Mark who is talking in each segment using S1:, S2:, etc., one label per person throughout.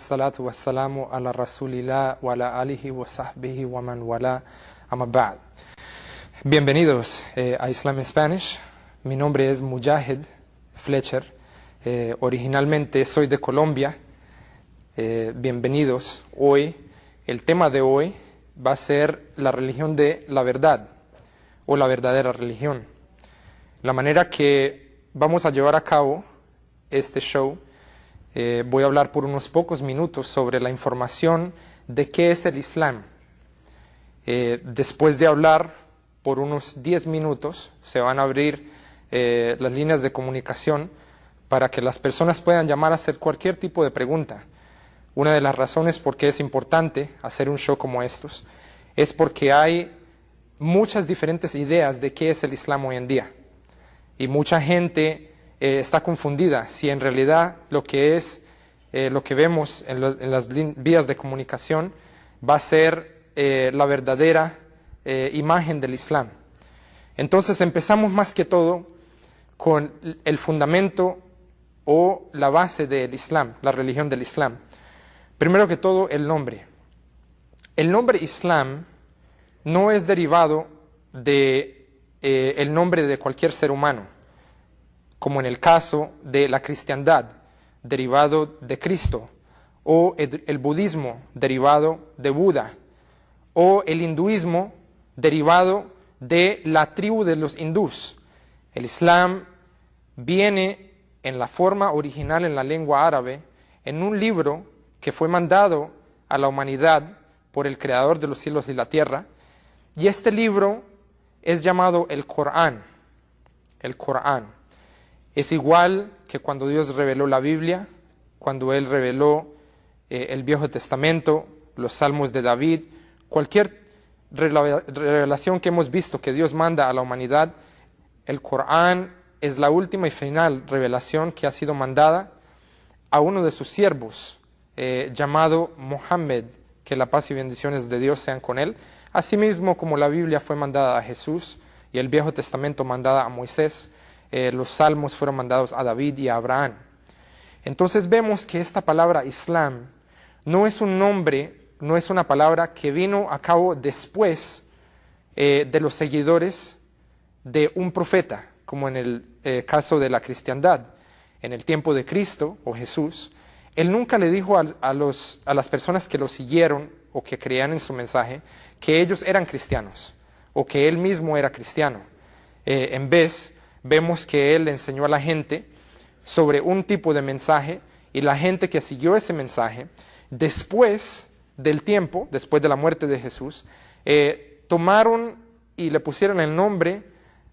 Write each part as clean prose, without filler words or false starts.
S1: Salatu wassalamu ala rasulillah wa ala alihi wa sahbihi wa man wala amma ba'd. Bienvenidos a Islam in Spanish. Mi nombre es Mujahid Fletcher. Originalmente soy de Colombia. Bienvenidos. Hoy, el tema de hoy va a ser la religión de la verdad o la verdadera religión. La manera que vamos a llevar a cabo este show, voy a hablar por unos pocos minutos sobre la información de qué es el Islam. Después de hablar por unos 10 minutos, se van a abrir las líneas de comunicación para que las personas puedan llamar a hacer cualquier tipo de pregunta. Una de las razones por qué es importante hacer un show como estos es porque hay muchas diferentes ideas de qué es el Islam hoy en día. Y mucha gente está confundida si en realidad lo que vemos en las vías de comunicación va a ser la verdadera imagen del Islam. Entonces empezamos más que todo con el fundamento o la base del Islam, la religión del Islam. Primero que todo, el nombre. El nombre Islam no es derivado de el nombre de cualquier ser humano, como en el caso de la cristiandad, derivado de Cristo, o el budismo, derivado de Buda, o el hinduismo, derivado de la tribu de los hindús. El Islam viene en la forma original en la lengua árabe, en un libro que fue mandado a la humanidad por el Creador de los cielos y la tierra, y este libro es llamado el Corán. El Corán. Es igual que cuando Dios reveló la Biblia, cuando Él reveló el Viejo Testamento, los Salmos de David, cualquier revelación que hemos visto que Dios manda a la humanidad, el Corán es la última y final revelación que ha sido mandada a uno de sus siervos, llamado Mohammed, que la paz y bendiciones de Dios sean con él. Asimismo, como la Biblia fue mandada a Jesús y el Viejo Testamento mandada a Moisés, los salmos fueron mandados a David y a Abraham. Entonces vemos que esta palabra Islam no es un nombre, no es una palabra que vino a cabo después de los seguidores de un profeta, como en el caso de la cristiandad. En el tiempo de Cristo o Jesús, Él nunca le dijo a las personas que lo siguieron o que creían en su mensaje que ellos eran cristianos o que Él mismo era cristiano. En vez, vemos que Él le enseñó a la gente sobre un tipo de mensaje, y la gente que siguió ese mensaje, después del tiempo, después de la muerte de Jesús, tomaron y le pusieron el nombre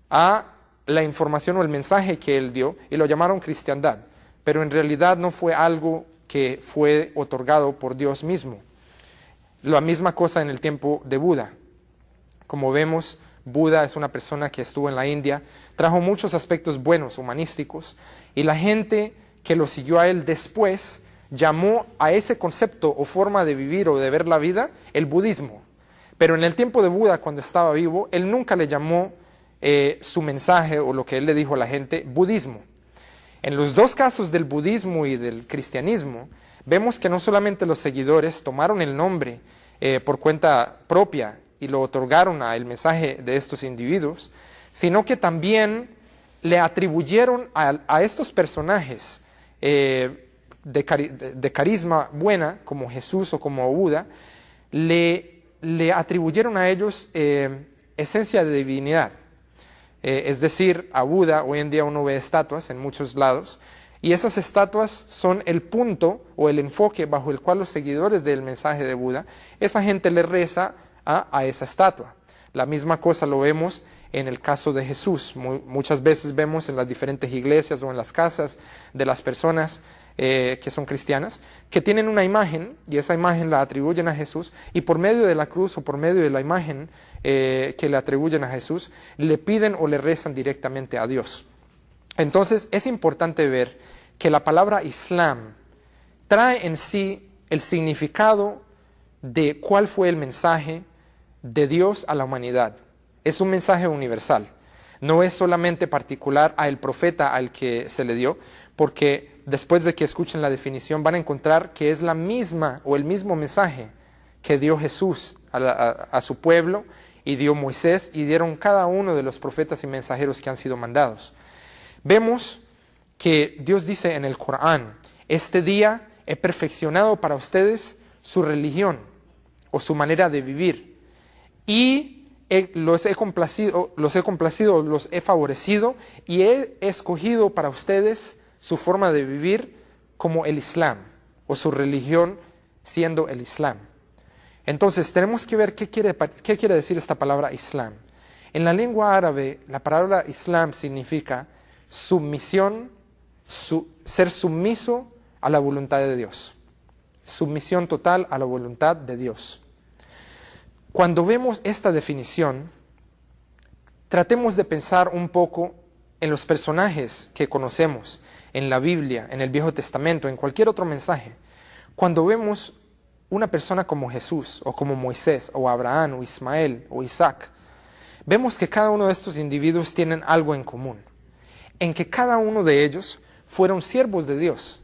S1: a la información o el mensaje que Él dio y lo llamaron cristiandad. Pero en realidad no fue algo que fue otorgado por Dios mismo. La misma cosa en el tiempo de Buda. Como vemos, Buda es una persona que estuvo en la India, trajo muchos aspectos buenos, humanísticos, y la gente que lo siguió a él después llamó a ese concepto o forma de vivir o de ver la vida el budismo. Pero en el tiempo de Buda, cuando estaba vivo, él nunca le llamó su mensaje o lo que él le dijo a la gente budismo. En los dos casos del budismo y del cristianismo, vemos que no solamente los seguidores tomaron el nombre por cuenta propia y lo otorgaron al mensaje de estos individuos, sino que también le atribuyeron a estos personajes de carisma buena, como Jesús o como Buda, le atribuyeron a ellos esencia de divinidad. Es decir, a Buda hoy en día uno ve estatuas en muchos lados, y esas estatuas son el punto o el enfoque bajo el cual los seguidores del mensaje de Buda, esa gente le reza a esa estatua. La misma cosa lo vemos en el caso de Jesús. Muchas veces vemos en las diferentes iglesias o en las casas de las personas que son cristianas, que tienen una imagen, y esa imagen la atribuyen a Jesús, y por medio de la cruz o por medio de la imagen que le atribuyen a Jesús, le piden o le rezan directamente a Dios. Entonces es importante ver que la palabra Islam trae en sí el significado de cuál fue el mensaje de Dios a la humanidad. Es un mensaje universal, no es solamente particular al profeta al que se le dio, porque después de que escuchen la definición, van a encontrar que es la misma o el mismo mensaje que dio Jesús a su pueblo y dio Moisés y dieron cada uno de los profetas y mensajeros que han sido mandados. Vemos que Dios dice en el Corán: este día he perfeccionado para ustedes su religión o su manera de vivir y los he complacido, los he favorecido y he escogido para ustedes su forma de vivir como el Islam o su religión siendo el Islam. Entonces tenemos que ver qué quiere decir esta palabra Islam. En la lengua árabe, la palabra Islam significa sumisión, ser sumiso a la voluntad de Dios. Sumisión total a la voluntad de Dios. Cuando vemos esta definición, tratemos de pensar un poco en los personajes que conocemos en la Biblia, en el Viejo Testamento, en cualquier otro mensaje. Cuando vemos una persona como Jesús, o como Moisés, o Abraham, o Ismael, o Isaac, vemos que cada uno de estos individuos tienen algo en común, en que cada uno de ellos fueron siervos de Dios,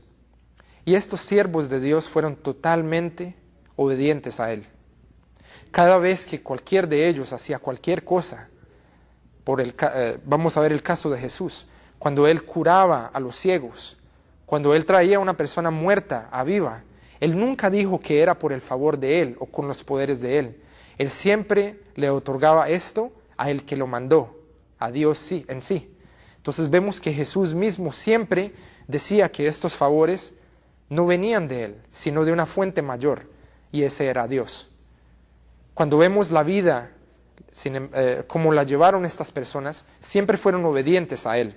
S1: y estos siervos de Dios fueron totalmente obedientes a Él. Cada vez que cualquier de ellos hacía cualquier cosa, vamos a ver el caso de Jesús, cuando Él curaba a los ciegos, cuando Él traía a una persona muerta a viva, Él nunca dijo que era por el favor de Él o con los poderes de Él. Él siempre le otorgaba esto a el que lo mandó, a Dios sí, en sí. Entonces vemos que Jesús mismo siempre decía que estos favores no venían de Él, sino de una fuente mayor, y ese era Dios. Cuando vemos la vida, como la llevaron estas personas, siempre fueron obedientes a Él.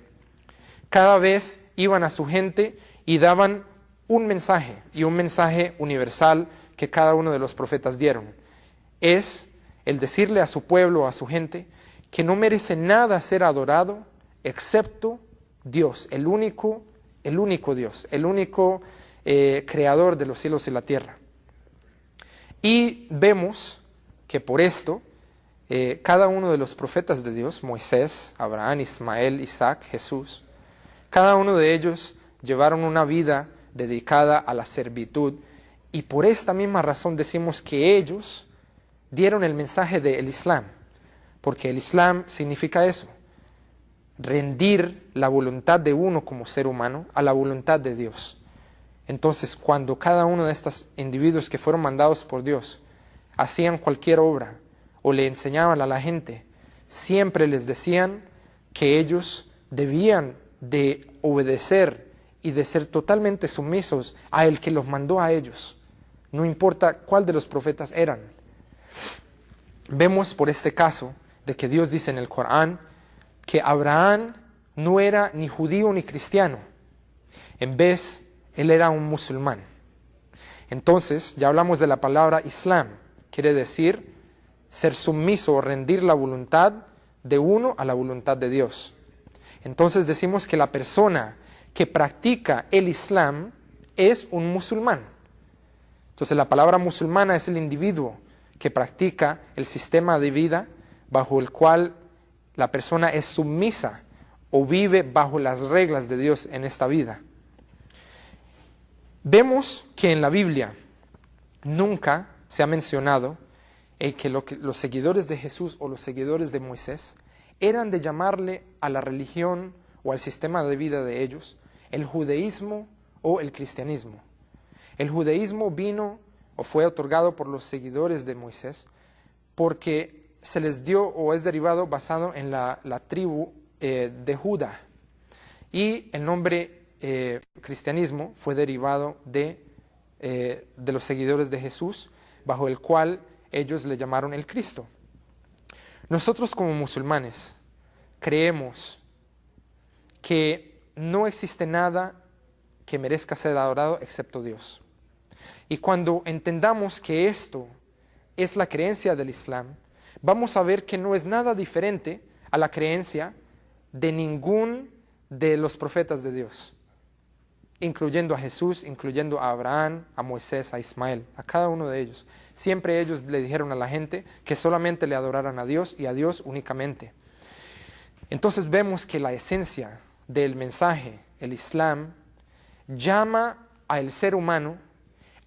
S1: Cada vez iban a su gente y daban un mensaje, y un mensaje universal que cada uno de los profetas dieron. Es el decirle a su pueblo, a su gente, que no merece nada ser adorado excepto Dios, el único Dios, el único creador de los cielos y la tierra. Y vemos que por esto, cada uno de los profetas de Dios, Moisés, Abraham, Ismael, Isaac, Jesús, cada uno de ellos llevaron una vida dedicada a la servitud, y por esta misma razón decimos que ellos dieron el mensaje del Islam, porque el Islam significa eso, rendir la voluntad de uno como ser humano a la voluntad de Dios. Entonces, cuando cada uno de estos individuos que fueron mandados por Dios hacían cualquier obra o le enseñaban a la gente, siempre les decían que ellos debían de obedecer y de ser totalmente sumisos a el que los mandó a ellos, no importa cuál de los profetas eran. Vemos por este caso de que Dios dice en el Corán que Abraham no era ni judío ni cristiano, en vez él era un musulmán. Entonces ya hablamos de la palabra Islam, quiere decir ser sumiso o rendir la voluntad de uno a la voluntad de Dios. Entonces decimos que la persona que practica el Islam es un musulmán. Entonces la palabra musulmana es el individuo que practica el sistema de vida bajo el cual la persona es sumisa o vive bajo las reglas de Dios en esta vida. Vemos que en la Biblia nunca se ha mencionado que los seguidores de Jesús o los seguidores de Moisés eran de llamarle a la religión o al sistema de vida de ellos el judaísmo o el cristianismo. El judaísmo vino o fue otorgado por los seguidores de Moisés porque se les dio o es derivado basado en la tribu de Judá. Y el nombre cristianismo fue derivado de los seguidores de Jesús, bajo el cual ellos le llamaron el Cristo. Nosotros como musulmanes creemos que no existe nada que merezca ser adorado excepto Dios. Y cuando entendamos que esto es la creencia del Islam, vamos a ver que no es nada diferente a la creencia de ningún de los profetas de Dios, incluyendo a Jesús, incluyendo a Abraham, a Moisés, a Ismael, a cada uno de ellos. Siempre ellos le dijeron a la gente que solamente le adoraran a Dios y a Dios únicamente. Entonces vemos que la esencia del mensaje, el Islam, llama al ser humano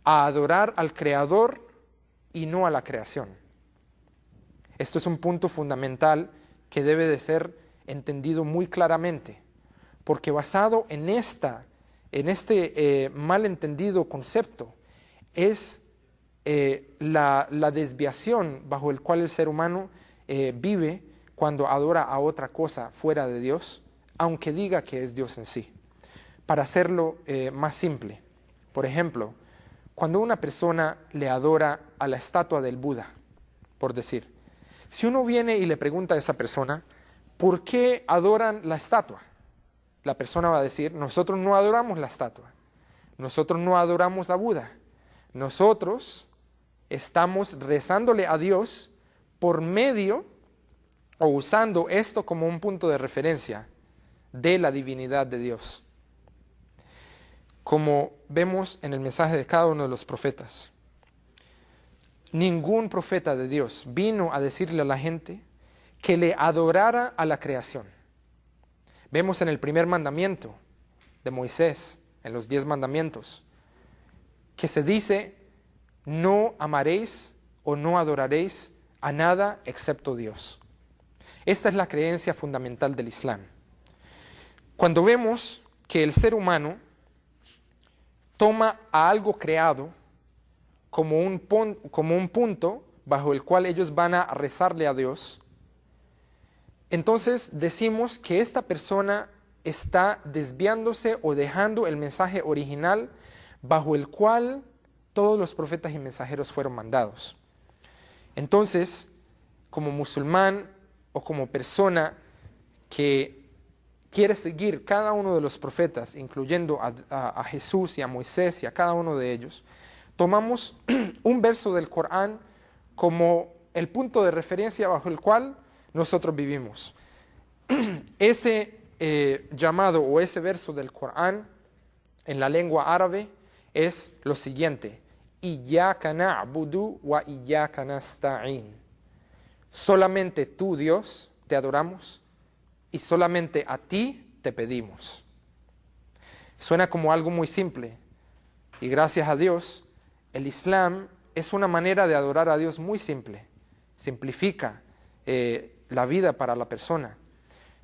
S1: a adorar al Creador y no a la creación. Esto es un punto fundamental que debe de ser entendido muy claramente, porque basado en este malentendido concepto es la desviación bajo el cual el ser humano vive cuando adora a otra cosa fuera de Dios, aunque diga que es Dios en sí. Para hacerlo más simple, por ejemplo, cuando una persona le adora a la estatua del Buda, por decir, si uno viene y le pregunta a esa persona, ¿por qué adoran la estatua? La persona va a decir, nosotros no adoramos la estatua, nosotros no adoramos a Buda, nosotros estamos rezándole a Dios por medio o usando esto como un punto de referencia de la divinidad de Dios. Como vemos en el mensaje de cada uno de los profetas, ningún profeta de Dios vino a decirle a la gente que le adorara a la creación. Vemos en el primer mandamiento de Moisés, en los 10 mandamientos, que se dice, no amaréis o no adoraréis a nada excepto Dios. Esta es la creencia fundamental del Islam. Cuando vemos que el ser humano toma a algo creado como un punto bajo el cual ellos van a rezarle a Dios, entonces decimos que esta persona está desviándose o dejando el mensaje original bajo el cual todos los profetas y mensajeros fueron mandados. Entonces, como musulmán o como persona que quiere seguir cada uno de los profetas, incluyendo a Jesús y a Moisés y a cada uno de ellos, tomamos un verso del Corán como el punto de referencia bajo el cual nosotros vivimos. Ese llamado o ese verso del Corán en la lengua árabe es lo siguiente: Iyyaka na'budu wa iyyaka nasta'in. Solamente tú, Dios, te adoramos y solamente a ti te pedimos. Suena como algo muy simple y gracias a Dios el Islam es una manera de adorar a Dios muy simple. Simplifica la vida para la persona.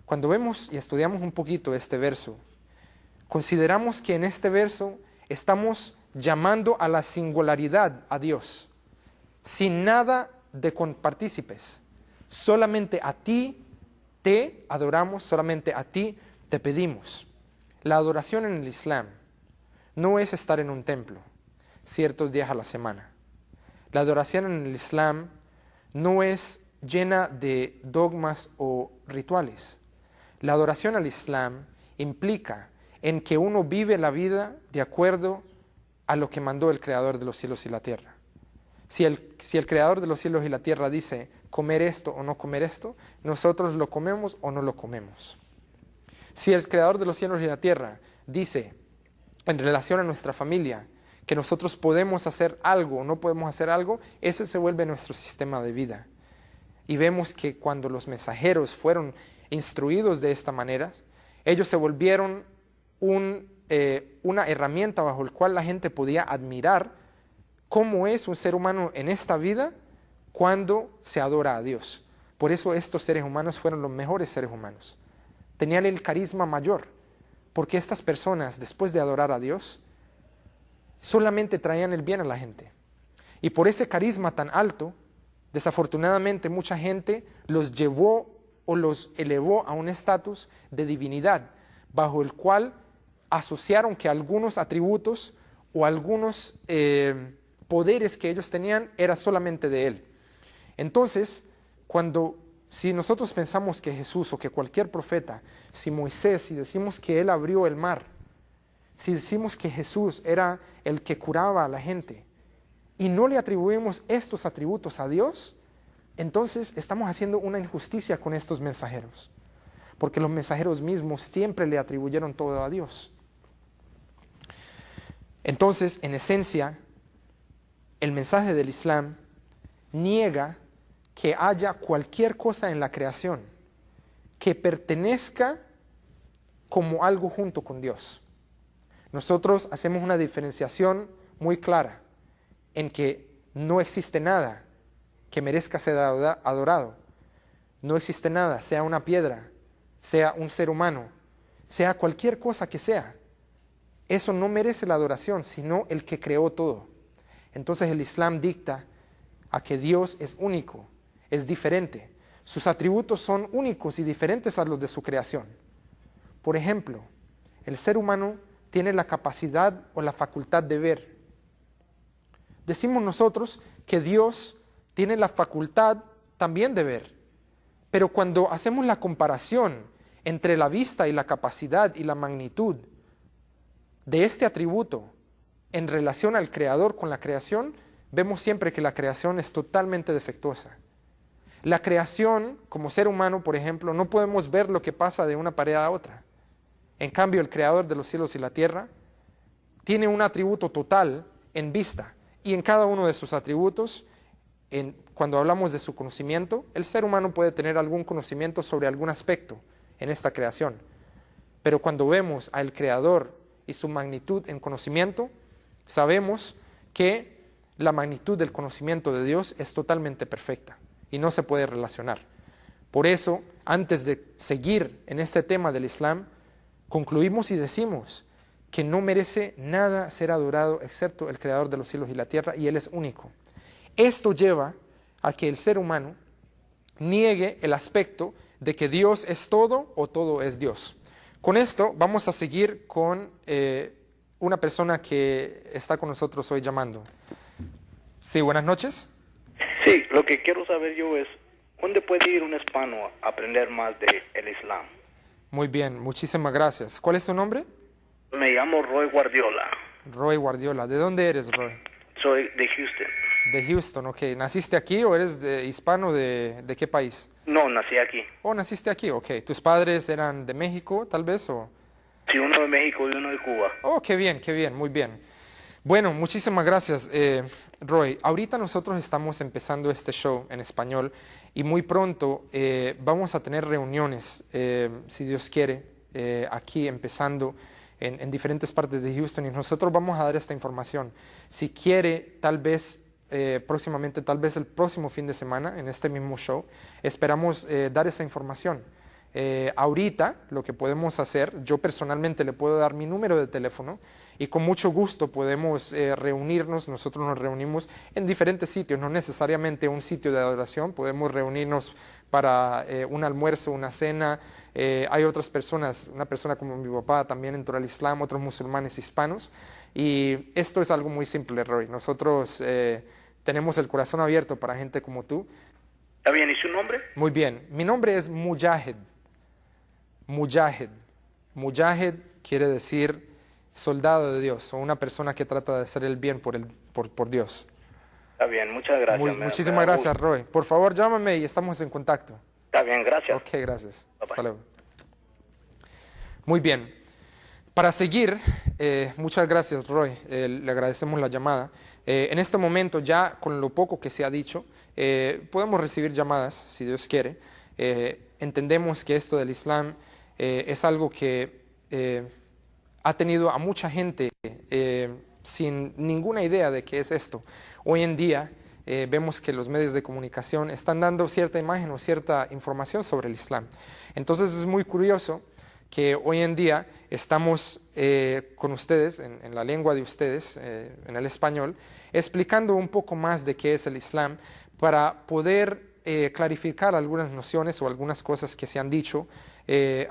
S1: Cuando vemos y estudiamos un poquito este verso, consideramos que en este verso estamos llamando a la singularidad a Dios, sin nada de compartícipes. Solamente a ti te adoramos, solamente a ti te pedimos. La adoración en el Islam no es estar en un templo ciertos días a la semana. La adoración en el Islam no es llena de dogmas o rituales. La adoración al Islam implica en que uno vive la vida de acuerdo a lo que mandó el Creador de los cielos y la tierra. Si el Creador de los cielos y la tierra dice comer esto o no comer esto, nosotros lo comemos o no lo comemos. Si el Creador de los cielos y la tierra dice en relación a nuestra familia que nosotros podemos hacer algo o no podemos hacer algo, ese se vuelve nuestro sistema de vida. Y vemos que cuando los mensajeros fueron instruidos de esta manera, ellos se volvieron una herramienta bajo la cual la gente podía admirar cómo es un ser humano en esta vida cuando se adora a Dios. Por eso estos seres humanos fueron los mejores seres humanos. Tenían el carisma mayor, porque estas personas, después de adorar a Dios, solamente traían el bien a la gente. Y por ese carisma tan alto, desafortunadamente mucha gente los llevó o los elevó a un estatus de divinidad, bajo el cual asociaron que algunos atributos o algunos poderes que ellos tenían era solamente de Él. Entonces, si nosotros pensamos que Jesús o que cualquier profeta, si Moisés, si decimos que Él abrió el mar, si decimos que Jesús era el que curaba a la gente y no le atribuimos estos atributos a Dios, entonces estamos haciendo una injusticia con estos mensajeros, porque los mensajeros mismos siempre le atribuyeron todo a Dios. Entonces, en esencia, el mensaje del Islam niega que haya cualquier cosa en la creación que pertenezca como algo junto con Dios. Nosotros hacemos una diferenciación muy clara en que no existe nada que merezca ser adorado. No existe nada, sea una piedra, sea un ser humano, sea cualquier cosa que sea. Eso no merece la adoración, sino el que creó todo. Entonces el Islam dicta a que Dios es único, es diferente. Sus atributos son únicos y diferentes a los de su creación. Por ejemplo, el ser humano tiene la capacidad o la facultad de ver. Decimos nosotros que Dios tiene la facultad también de ver, pero cuando hacemos la comparación entre la vista y la capacidad y la magnitud de este atributo en relación al Creador con la creación, vemos siempre que la creación es totalmente defectuosa. La creación, como ser humano, por ejemplo, no podemos ver lo que pasa de una pared a otra. En cambio, el Creador de los cielos y la tierra tiene un atributo total en vista, y en cada uno de sus atributos, cuando hablamos de su conocimiento, el ser humano puede tener algún conocimiento sobre algún aspecto en esta creación. Pero cuando vemos al Creador y su magnitud en conocimiento, sabemos que la magnitud del conocimiento de Dios es totalmente perfecta y no se puede relacionar. Por eso, antes de seguir en este tema del Islam, concluimos y decimos que no merece nada ser adorado excepto el Creador de los cielos y la tierra, y Él es único. Esto lleva a que el ser humano niegue el aspecto de que Dios es todo o todo es Dios. Con esto vamos a seguir con una persona que está con nosotros hoy llamando. Sí, buenas noches.
S2: Sí, lo que quiero saber yo es, ¿dónde puede ir un hispano a aprender más del Islam?
S1: Muy bien, muchísimas gracias. ¿Cuál es su nombre?
S2: Me llamo Roy Guardiola.
S1: Roy Guardiola. ¿De dónde eres, Roy?
S2: Soy de Houston.
S1: De Houston, ok. ¿Naciste aquí o eres hispano de qué país?
S2: No, nací aquí.
S1: Oh, naciste aquí, ok. ¿Tus padres eran de México, tal vez, o...?
S2: Sí, uno de México y uno de Cuba.
S1: Oh, qué bien, muy bien. Bueno, muchísimas gracias, Roy. Ahorita nosotros estamos empezando este show en español y muy pronto vamos a tener reuniones, si Dios quiere, aquí empezando en diferentes partes de Houston, y nosotros vamos a dar esta información. Si quiere, tal vez próximamente, tal vez el próximo fin de semana, en este mismo show, esperamos dar esa información. Ahorita lo que podemos hacer, yo personalmente le puedo dar mi número de teléfono y con mucho gusto podemos reunirnos. Nosotros nos reunimos en diferentes sitios, no necesariamente un sitio de adoración, podemos reunirnos para un almuerzo, una cena. Hay otras personas, una persona como mi papá también entró al Islam, otros musulmanes hispanos, y esto es algo muy simple, Roy. Nosotros tenemos el corazón abierto para gente como tú.
S2: ¿Está bien? ¿Y su nombre?
S1: Muy bien, mi nombre es Mujahid. Mujahid. Mujahid quiere decir soldado de Dios, o una persona que trata de hacer el bien por Dios.
S2: Está bien, muchas gracias.
S1: Muchísimas gracias, Roy. Por favor, llámame y estamos en contacto.
S2: Está bien, gracias.
S1: Ok, gracias.
S2: Bye, bye.
S1: Hasta luego. Muy bien. Para seguir, muchas gracias, Roy. Le agradecemos la llamada. En este momento, ya con lo poco que se ha dicho, podemos recibir llamadas, si Dios quiere. Entendemos que esto del Islam es algo que ha tenido a mucha gente sin ninguna idea de qué es esto. Hoy en día vemos que los medios de comunicación están dando cierta imagen o cierta información sobre el Islam. Entonces es muy curioso que hoy en día estamos con ustedes, en la lengua de ustedes, en el español, explicando un poco más de qué es el Islam para poder clarificar algunas nociones o algunas cosas que se han dicho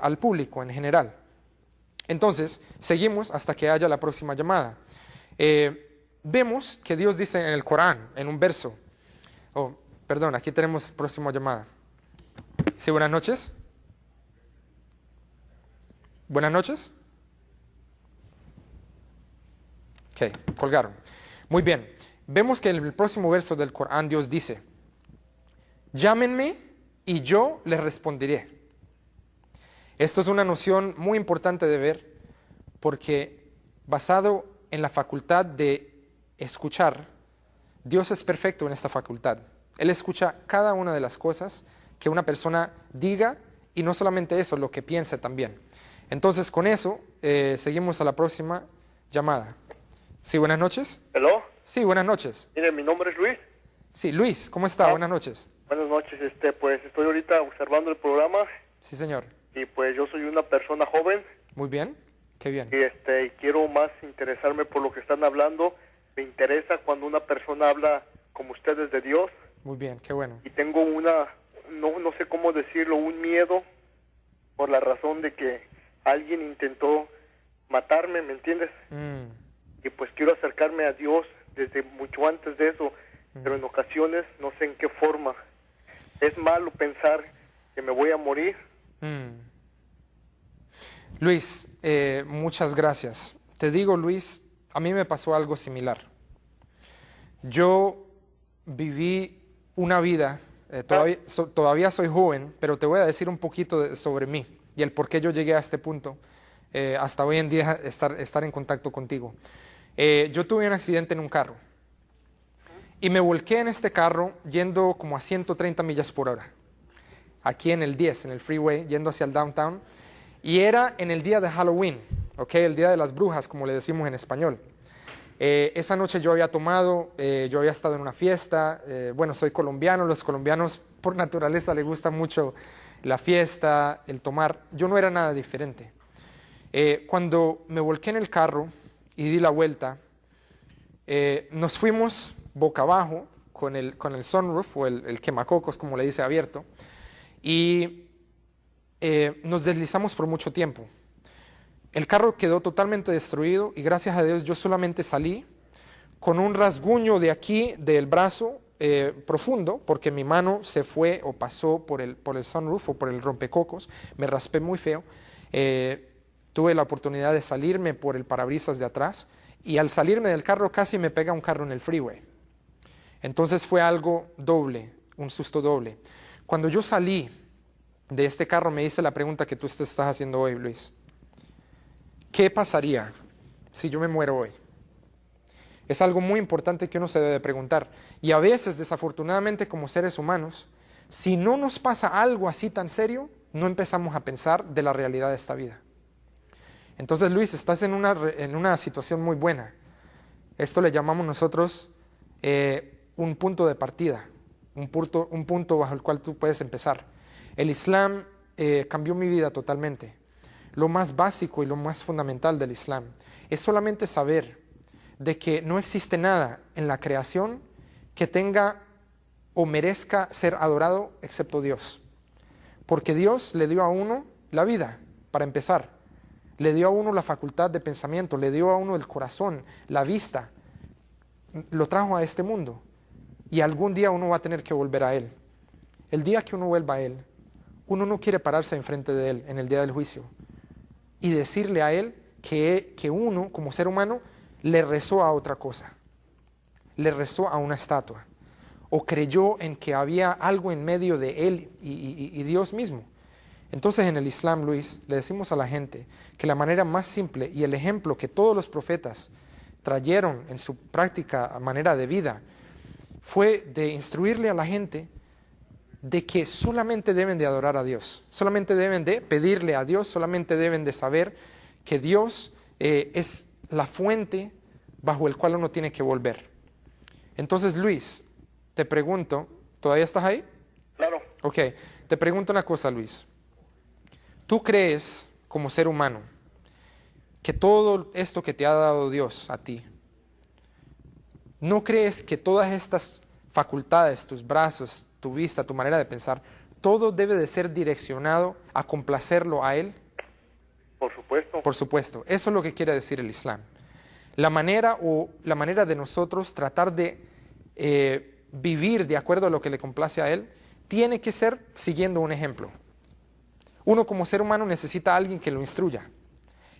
S1: al público en general. Entonces, seguimos hasta que haya la próxima llamada. Vemos que Dios dice en el Corán, en un verso, perdón, aquí tenemos próxima llamada. Sí, buenas noches. Buenas noches. Ok, colgaron. Muy bien. Vemos que en el próximo verso del Corán Dios dice: llámenme y yo les responderé. Esto es una noción muy importante de ver, porque basado en la facultad de escuchar, Dios es perfecto en esta facultad. Él escucha cada una de las cosas que una persona diga, y no solamente eso, lo que piense también. Entonces, con eso, seguimos a la próxima llamada. Sí, buenas noches.
S3: ¿Hello?
S1: Sí, buenas noches.
S3: Mire, mi nombre es Luis.
S1: Sí, Luis, ¿cómo está? Buenas noches.
S3: Buenas noches, pues estoy ahorita observando el programa
S1: Sí, señor.
S3: y pues yo soy una persona joven
S1: Muy bien, qué bien.
S3: y quiero más interesarme por lo que están hablando. Me interesa cuando una persona habla como ustedes de Dios
S1: Muy bien, qué bueno.
S3: y tengo no sé cómo decirlo, un miedo por la razón de que alguien intentó matarme, ¿me entiendes? Y pues quiero acercarme a Dios desde mucho antes de eso, pero en ocasiones no sé en qué forma. Es malo pensar que me voy a morir.
S1: Luis, muchas gracias. Te digo, Luis, a mí me pasó algo similar. Yo viví una vida, todavía soy joven, pero te voy a decir un poquito sobre mí y el por qué yo llegué a este punto, hasta hoy en día estar en contacto contigo. Yo tuve un accidente en un carro y me volqué en este carro yendo como a 130 millas por hora, aquí en el 10, en el freeway, yendo hacia el downtown, y era en el día de Halloween, ¿okay? El día de las brujas, como le decimos en español. Esa noche yo había tomado, yo había estado en una fiesta, bueno, soy colombiano, los colombianos por naturaleza les gusta mucho la fiesta, el tomar, yo no era nada diferente. Cuando me volqué en el carro y di la vuelta, nos fuimos boca abajo con el sunroof o el quemacocos, como le dice, abierto, y nos deslizamos por mucho tiempo. El carro quedó totalmente destruido y gracias a Dios yo solamente salí con un rasguño de aquí del brazo profundo, porque mi mano se fue o pasó por el sunroof o por el rompecocos, me raspé muy feo. Tuve la oportunidad de salirme por el parabrisas de atrás y al salirme del carro casi me pega un carro en el freeway. Entonces fue algo doble, un susto doble. Cuando yo salí de este carro me hice la pregunta que tú te estás haciendo hoy, Luis. ¿Qué pasaría si yo me muero hoy? Es algo muy importante que uno se debe preguntar. Y a veces, desafortunadamente, como seres humanos, si no nos pasa algo así tan serio, no empezamos a pensar de la realidad de esta vida. Entonces, Luis, estás en una situación muy buena. Esto le llamamos nosotros un punto de partida, un punto bajo el cual tú puedes empezar. El Islam cambió mi vida totalmente. Lo más básico y lo más fundamental del Islam es solamente saber de que no existe nada en la creación que tenga o merezca ser adorado excepto Dios. Porque Dios le dio a uno la vida, para empezar. Le dio a uno la facultad de pensamiento, le dio a uno el corazón, la vista. Lo trajo a este mundo. Y algún día uno va a tener que volver a Él. El día que uno vuelva a Él, uno no quiere pararse enfrente de Él en el día del juicio y decirle a Él que uno, como ser humano, le rezó a otra cosa, le rezó a una estatua, o creyó en que había algo en medio de Él y Dios mismo. Entonces en el Islam, Luis, le decimos a la gente que la manera más simple y el ejemplo que todos los profetas trajeron en su práctica manera de vida fue de instruirle a la gente de que solamente deben de adorar a Dios, solamente deben de pedirle a Dios, solamente deben de saber que Dios es la fuente bajo el cual uno tiene que volver. Entonces, Luis, te pregunto, ¿todavía estás ahí?
S3: Claro.
S1: Ok, te pregunto una cosa, Luis. ¿Tú crees, como ser humano, que todo esto que te ha dado Dios a ti, no crees que todas estas facultades, tus brazos, tu vista, tu manera de pensar, todo debe de ser direccionado a complacerlo a Él?
S3: Por supuesto.
S1: Por supuesto. Eso es lo que quiere decir el Islam. La manera de nosotros tratar de vivir de acuerdo a lo que le complace a Él, tiene que ser siguiendo un ejemplo. Uno como ser humano necesita a alguien que lo instruya.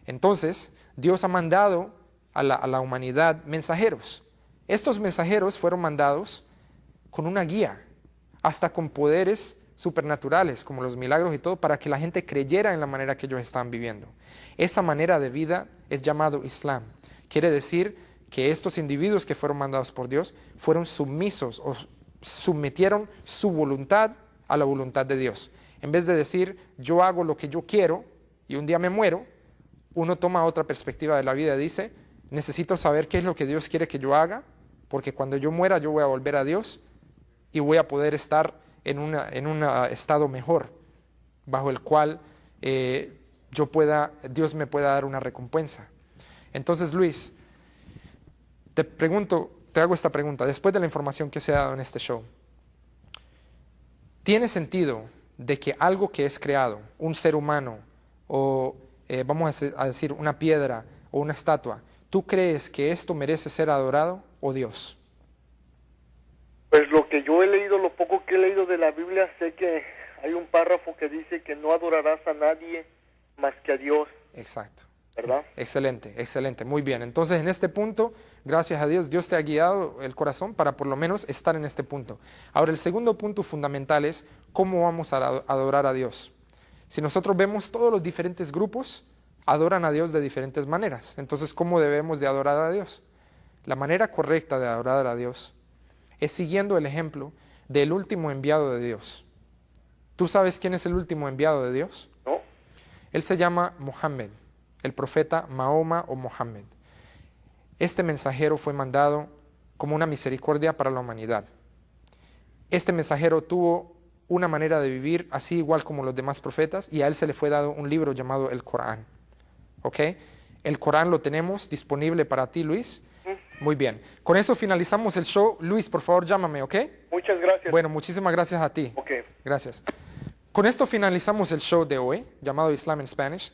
S1: Entonces, Dios ha mandado a la humanidad mensajeros. Estos mensajeros fueron mandados con una guía, hasta con poderes supernaturales, como los milagros y todo, para que la gente creyera en la manera que ellos estaban viviendo. Esa manera de vida es llamado Islam. Quiere decir que estos individuos que fueron mandados por Dios fueron sumisos o sometieron su voluntad a la voluntad de Dios. En vez de decir, yo hago lo que yo quiero y un día me muero, uno toma otra perspectiva de la vida y dice, necesito saber qué es lo que Dios quiere que yo haga, porque cuando yo muera yo voy a volver a Dios y voy a poder estar en un estado mejor, bajo el cual Dios me pueda dar una recompensa. Entonces, Luis, te hago esta pregunta, después de la información que se ha dado en este show, ¿tiene sentido de que algo que es creado, un ser humano, o vamos a decir una piedra o una estatua, tú crees que esto merece ser adorado o Dios?
S3: Pues lo que yo he leído, lo poco que he leído de la Biblia, sé que hay un párrafo que dice que no adorarás a nadie más que a Dios.
S1: Exacto.
S3: ¿Verdad?
S1: Excelente, excelente, muy bien. Entonces en este punto, gracias a Dios, Dios te ha guiado el corazón para por lo menos estar en este punto. Ahora el segundo punto fundamental es cómo vamos a adorar a Dios. Si nosotros vemos todos los diferentes grupos, adoran a Dios de diferentes maneras. Entonces, ¿cómo debemos de adorar a Dios? La manera correcta de adorar a Dios es siguiendo el ejemplo del último enviado de Dios. ¿Tú sabes quién es el último enviado de Dios?
S3: No.
S1: Él se llama Mohammed, el profeta Mahoma o Mohammed. Este mensajero fue mandado como una misericordia para la humanidad. Este mensajero tuvo una manera de vivir así igual como los demás profetas y a él se le fue dado un libro llamado el Corán. ¿Ok? El Corán lo tenemos disponible para ti, Luis. Muy bien. Con eso finalizamos el show. Luis, por favor, llámame, ¿ok?
S3: Muchas gracias.
S1: Bueno, muchísimas gracias a ti.
S3: Ok.
S1: Gracias. Con esto finalizamos el show de hoy, llamado Islam in Spanish.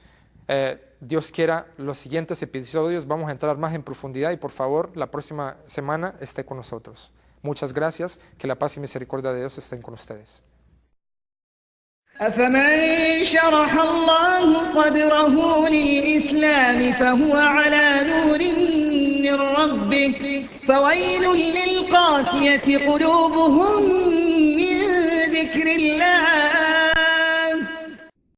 S1: Dios quiera, los siguientes episodios vamos a entrar más en profundidad y por favor, la próxima semana esté con nosotros. Muchas gracias. Que la paz y misericordia de Dios estén con ustedes.
S4: أفمن شرح الله صدره للإسلام فهو على نور من ربه فويل للقاسية قلوبهم من ذكر الله